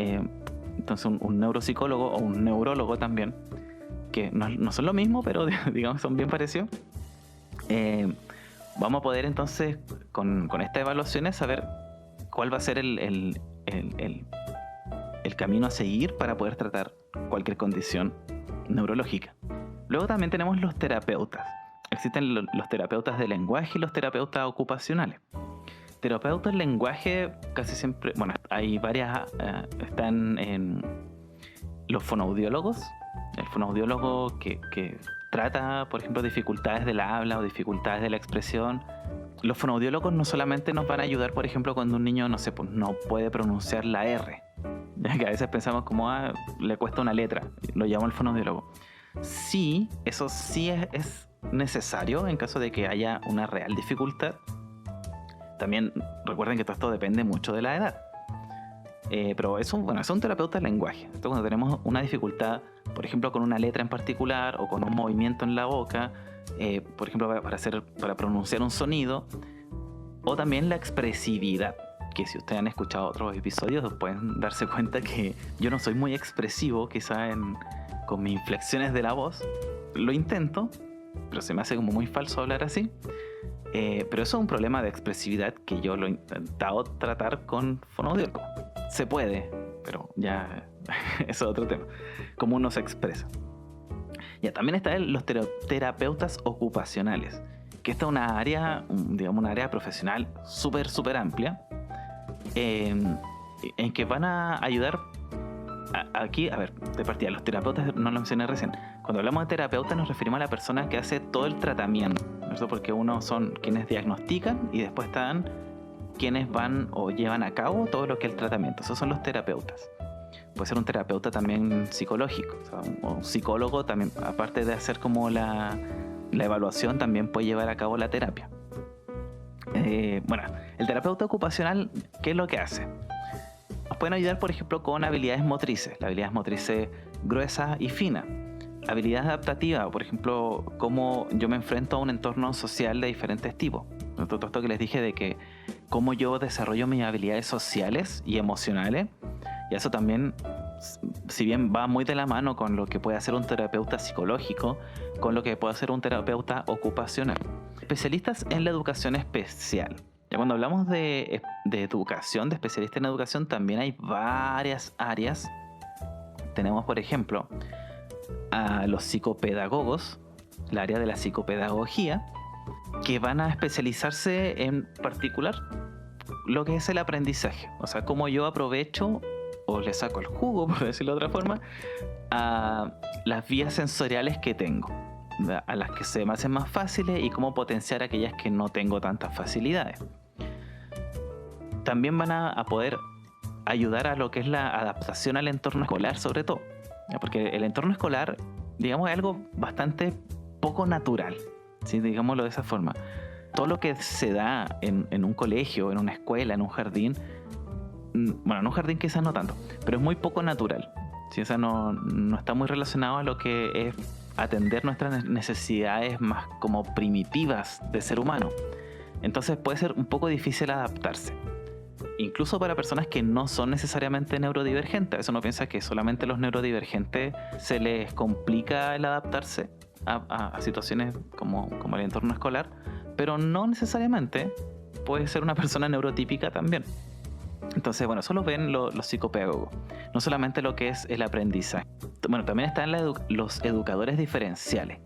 Entonces un neuropsicólogo o un neurólogo también, que no son lo mismo, pero digamos son bien parecidos, vamos a poder entonces con estas evaluaciones saber cuál va a ser el camino a seguir para poder tratar cualquier condición neurológica. Luego también tenemos los terapeutas. Existen los terapeutas de lenguaje y los terapeutas ocupacionales. Terapeutas del lenguaje casi siempre, bueno, hay varias, están en los fonoaudiólogos. El fonoaudiólogo que trata, por ejemplo, dificultades del habla o dificultades de la expresión. Los fonoaudiólogos no solamente nos van a ayudar, por ejemplo, cuando un niño, no sé, pues, no puede pronunciar la R, ya que a veces pensamos como, le cuesta una letra, lo llamo el fonoaudiólogo. Sí, eso sí es necesario en caso de que haya una real dificultad. También recuerden que todo esto depende mucho de la edad. Pero es un terapeuta del lenguaje. Esto cuando tenemos una dificultad, por ejemplo, con una letra en particular o con un movimiento en la boca, por ejemplo, para pronunciar un sonido, o también la expresividad, que si ustedes han escuchado otros episodios pueden darse cuenta que yo no soy muy expresivo, quizá con mis inflexiones de la voz. Lo intento, pero se me hace como muy falso hablar así. Pero eso es un problema de expresividad que yo lo he intentado tratar con fonoaudiólogo. Se puede, pero ya eso es otro tema. Cómo uno se expresa. Ya, también están los terapeutas ocupacionales, que esta es una área, digamos, una área profesional súper amplia, en que van a ayudar aquí, a ver, de partida, los terapeutas no lo mencioné recién. Cuando hablamos de terapeuta nos referimos a la persona que hace todo el tratamiento, ¿no? Porque uno son quienes diagnostican y después están quienes van o llevan a cabo todo lo que es el tratamiento. Esos son los terapeutas. Puede ser un terapeuta también psicológico, o sea, un psicólogo también, aparte de hacer como la evaluación, también puede llevar a cabo la terapia. Bueno, el terapeuta ocupacional, ¿qué es lo que hace? Nos pueden ayudar, por ejemplo, con habilidades motrices, las habilidades motrices gruesas y finas. Habilidades adaptativas, por ejemplo, cómo yo me enfrento a un entorno social de diferentes tipos. Todo esto que les dije de que cómo yo desarrollo mis habilidades sociales y emocionales. Y eso también, si bien va muy de la mano con lo que puede hacer un terapeuta psicológico, con lo que puede hacer un terapeuta ocupacional. Especialistas en la educación especial. Ya cuando hablamos de educación, de especialistas en educación, también hay varias áreas. Tenemos, por ejemplo, a los psicopedagogos, el área de la psicopedagogía, que van a especializarse en particular lo que es el aprendizaje. O sea, cómo yo aprovecho o le saco el jugo, por decirlo de otra forma, a las vías sensoriales que tengo, a las que se me hacen más fáciles y cómo potenciar aquellas que no tengo tantas facilidades. También van a poder ayudar a lo que es la adaptación al entorno escolar, sobre todo, porque el entorno escolar, digamos, es algo bastante poco natural, ¿sí? Digámoslo de esa forma. Todo lo que se da en un colegio, en una escuela, en un jardín, bueno, en un jardín quizás no tanto, pero es muy poco natural, ¿sí? O sea, no está muy relacionado a lo que es atender nuestras necesidades más como primitivas de ser humano. Entonces puede ser un poco difícil adaptarse, incluso para personas que no son necesariamente neurodivergentes. Eso no piensa que solamente a los neurodivergentes se les complica el adaptarse a situaciones como el entorno escolar, pero no necesariamente puede ser una persona neurotípica también. Entonces, bueno, eso lo ven los psicopedagogos. No solamente lo que es el aprendizaje. Bueno, también están los educadores diferenciales.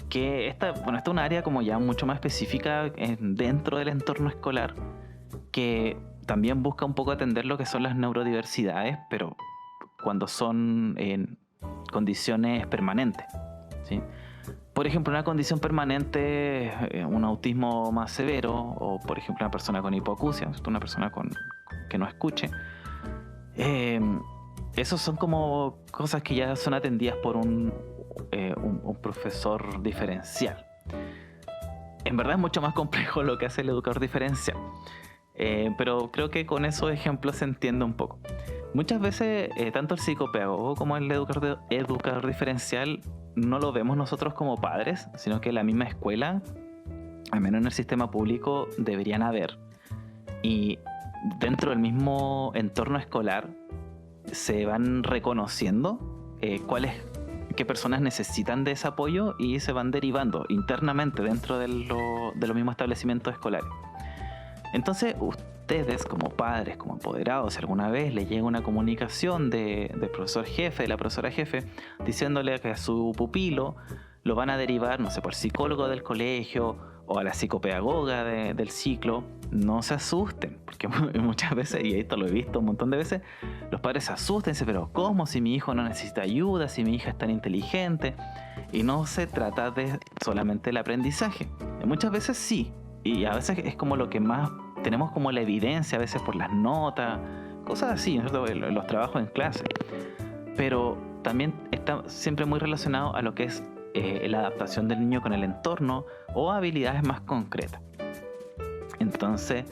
Que esta es una área como ya mucho más específica dentro del entorno escolar, que también busca un poco atender lo que son las neurodiversidades, pero cuando son en condiciones permanentes, ¿sí? Por ejemplo, una condición permanente, un autismo más severo, o por ejemplo una persona con hipoacusia, una persona que no escuche. Eh, Esos son como cosas que ya son atendidas por un profesor diferencial. En verdad es mucho más complejo lo que hace el educador diferencial. Pero creo que con esos ejemplos se entiende un poco. Muchas veces, tanto el psicopedagogo como el educador diferencial no lo vemos nosotros como padres, sino que la misma escuela, al menos en el sistema público, deberían haber. Y dentro del mismo entorno escolar se van reconociendo qué personas necesitan de ese apoyo y se van derivando internamente dentro de los mismos establecimientos escolares. Entonces, ustedes como padres, como apoderados, si alguna vez les llega una comunicación del profesor jefe, de la profesora jefe, diciéndole que a su pupilo lo van a derivar, no sé, por el psicólogo del colegio o a la psicopedagoga del ciclo, no se asusten, porque muchas veces, y esto lo he visto un montón de veces, los padres se asustan y dicen, pero ¿cómo? Si mi hijo no necesita ayuda, si mi hija es tan inteligente. Y no se trata de solamente el aprendizaje. Muchas veces sí, y a veces es como lo que más tenemos como la evidencia, a veces por las notas, cosas así, ¿no? Los trabajos en clase. Pero también está siempre muy relacionado a lo que es la adaptación del niño con el entorno o habilidades más concretas. Entonces,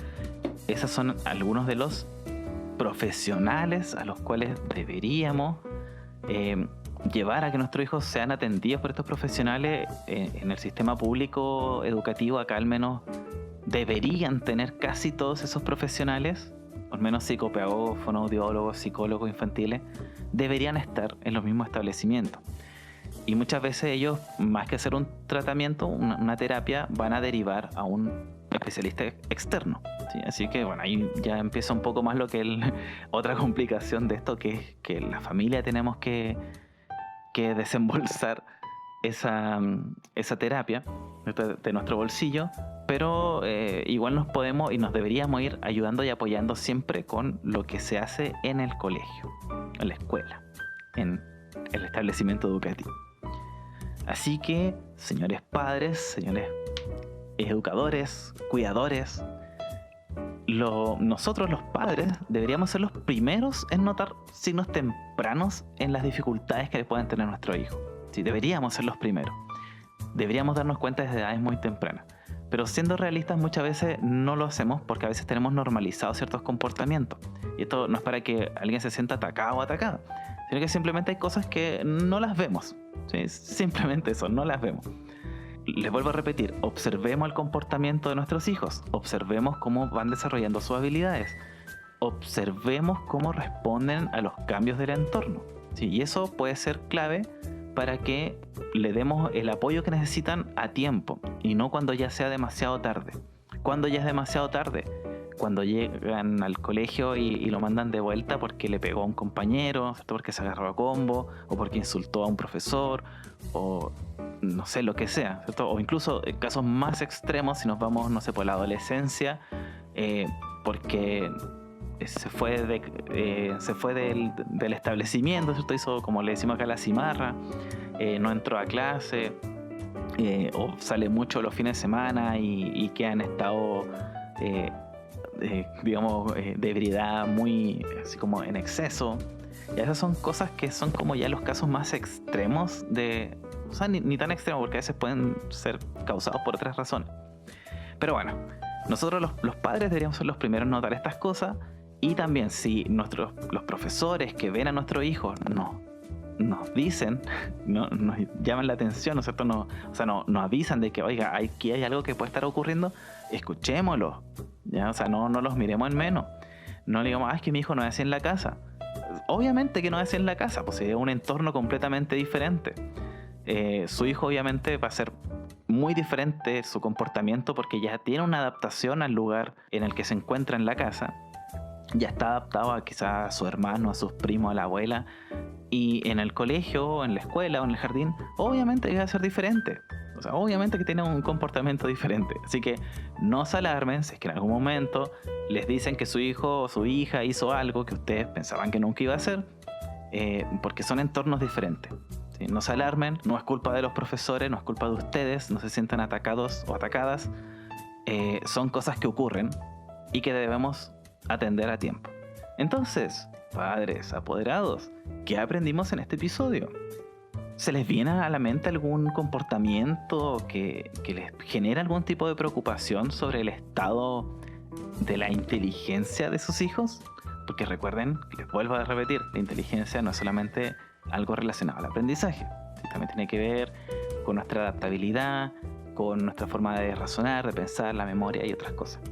esos son algunos de los profesionales a los cuales deberíamos llevar a que nuestros hijos sean atendidos por estos profesionales en el sistema público educativo. Acá al menos deberían tener casi todos esos profesionales, al menos psicopedagogos, fonoaudiólogos, psicólogos infantiles, deberían estar en los mismos establecimientos. Y muchas veces ellos, más que hacer un tratamiento, una terapia, van a derivar a un especialista externo, ¿sí? Así que bueno, ahí ya empieza un poco más lo que otra complicación de esto, que es que la familia tenemos que desembolsar esa terapia de nuestro bolsillo, pero igual nos podemos y nos deberíamos ir ayudando y apoyando siempre con lo que se hace en el colegio, en la escuela, en el establecimiento educativo. Así que, señores padres, señores educadores, cuidadores, nosotros los padres deberíamos ser los primeros en notar signos tempranos en las dificultades que pueden tener nuestros hijos. Sí, deberíamos ser los primeros. Deberíamos darnos cuenta desde edades muy tempranas. Pero siendo realistas, muchas veces no lo hacemos porque a veces tenemos normalizados ciertos comportamientos. Y esto no es para que alguien se sienta atacado o atacada, sino que simplemente hay cosas que no las vemos. ¿Sí? Simplemente eso, no las vemos. Les vuelvo a repetir, observemos el comportamiento de nuestros hijos, observemos cómo van desarrollando sus habilidades, observemos cómo responden a los cambios del entorno, ¿sí? Y eso puede ser clave para que le demos el apoyo que necesitan a tiempo y no cuando ya sea demasiado tarde. Cuando ya es demasiado tarde, cuando llegan al colegio y lo mandan de vuelta porque le pegó a un compañero, ¿cierto? Porque se agarró a combo, o porque insultó a un profesor, o no sé, lo que sea, ¿cierto? O incluso casos más extremos, si nos vamos, no sé, por la adolescencia, porque se fue del establecimiento, ¿cierto? Hizo, como le decimos acá, la cimarra, no entró a clase, o sale mucho los fines de semana y queda en estado digamos, de ebriedad muy así como en exceso. Y esas son cosas que son como ya los casos más extremos o sea, ni tan extremos, porque a veces pueden ser causados por otras razones. Pero bueno, nosotros los padres deberíamos ser los primeros en notar estas cosas. Y también si los profesores que ven a nuestro hijo nos dicen, nos llaman la atención, ¿no es cierto? Nos avisan de que, oiga, aquí hay algo que puede estar ocurriendo, escuchémoslo, ¿ya? O sea, no los miremos en menos. No le digamos, es que mi hijo no es así en la casa. Obviamente que no es así en la casa, pues es un entorno completamente diferente. Su hijo obviamente va a ser muy diferente su comportamiento porque ya tiene una adaptación al lugar en el que se encuentra en la casa. ya está adaptado a quizás a su hermano, a sus primos, a la abuela. Y en el colegio, en la escuela o en el jardín, obviamente va a ser diferente. O sea, obviamente que tiene un comportamiento diferente. Así que no se alarmen si es que en algún momento les dicen que su hijo o su hija hizo algo que ustedes pensaban que nunca iba a hacer, porque son entornos diferentes. ¿Sí? No se alarmen, no es culpa de los profesores, no es culpa de ustedes, no se sientan atacados o atacadas. Son cosas que ocurren y que debemos atender a tiempo. Entonces, padres, apoderados, ¿qué aprendimos en este episodio? ¿Se les viene a la mente algún comportamiento que les genera algún tipo de preocupación sobre el estado de la inteligencia de sus hijos? Porque recuerden, les vuelvo a repetir, la inteligencia no es solamente algo relacionado al aprendizaje, también tiene que ver con nuestra adaptabilidad, con nuestra forma de razonar, de pensar, la memoria y otras cosas.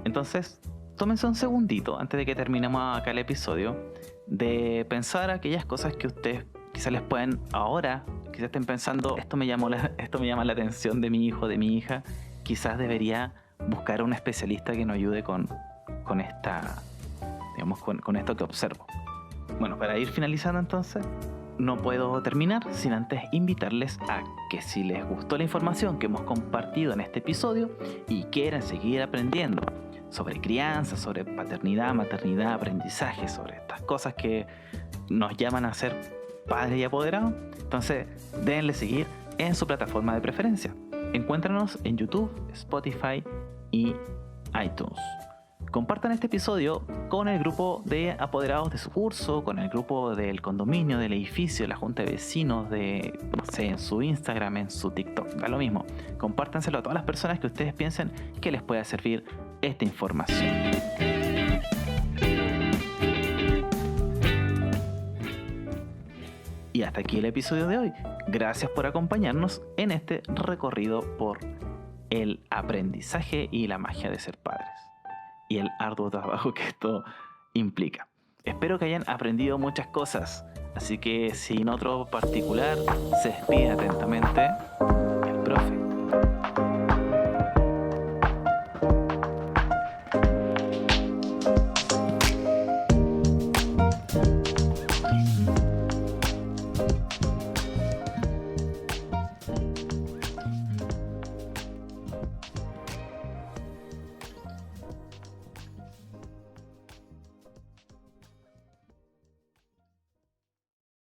Entonces, tómense un segundito antes de que terminemos acá el episodio de pensar aquellas cosas que ustedes quizás les pueden ahora, quizás estén pensando, esto me llama la atención de mi hijo, de mi hija, quizás debería buscar a un especialista que nos ayude con esto que observo. Bueno, para ir finalizando entonces, no puedo terminar sin antes invitarles a que si les gustó la información que hemos compartido en este episodio y quieren seguir aprendiendo sobre crianza, sobre paternidad, maternidad, aprendizaje, sobre estas cosas que nos llaman a ser padres y apoderados, entonces denle seguir en su plataforma de preferencia. Encuéntranos en YouTube, Spotify y iTunes. Compartan este episodio con el grupo de apoderados de su curso, con el grupo del condominio, del edificio, de la junta de vecinos, en su Instagram, en su TikTok, da lo mismo. Compártanselo a todas las personas que ustedes piensen que les pueda servir esta información. Y hasta aquí el episodio de hoy. Gracias por acompañarnos en este recorrido por el aprendizaje y la magia de ser padres y el arduo trabajo que esto implica. Espero que hayan aprendido muchas cosas, así que sin otro particular, se despide atentamente